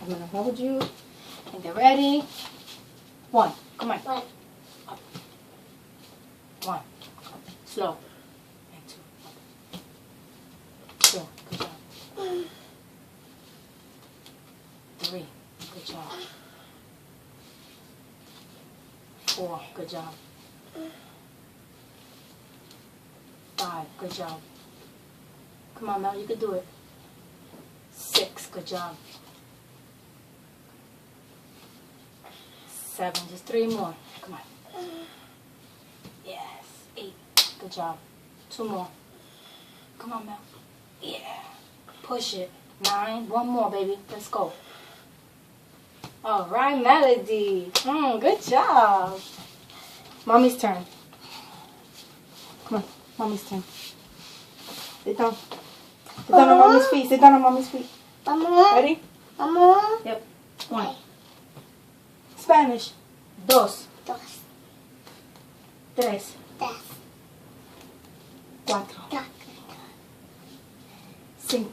I'm gonna hold you. And get ready. 1. Come on. 1. Up. 1. Slow. And 2. 2. Good job. 3. Good job. 4. Good job. 5. Good job. Come on, Mel. You can do it. 6. Good job. 7. Just 3 more. Come on. Yes. 8. Good job. 2 more. Come on, Mel. Yeah. Push it. 9. 1 more, baby. Let's go. All right, Melody. Good job. Mommy's turn. Come on. Mommy's turn. Sit down. Sit down on Mommy's feet. Sit down on Mommy's feet. Mama. Ready? Mama. Yep. 1. Spanish. 2. 2. 3. 3. 4. 4. 5.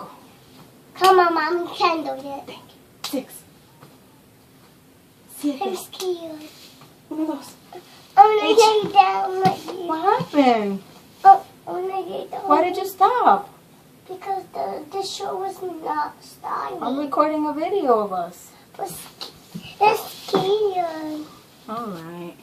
Come on, Mom. You can do it. 6. 7. I'm scared. 1, 2. I'm going to get down like this. What happened? Oh, I'm going to get down. Why did you stop? Because the show was not starting. I'm recording a video of us. It's scared. All right.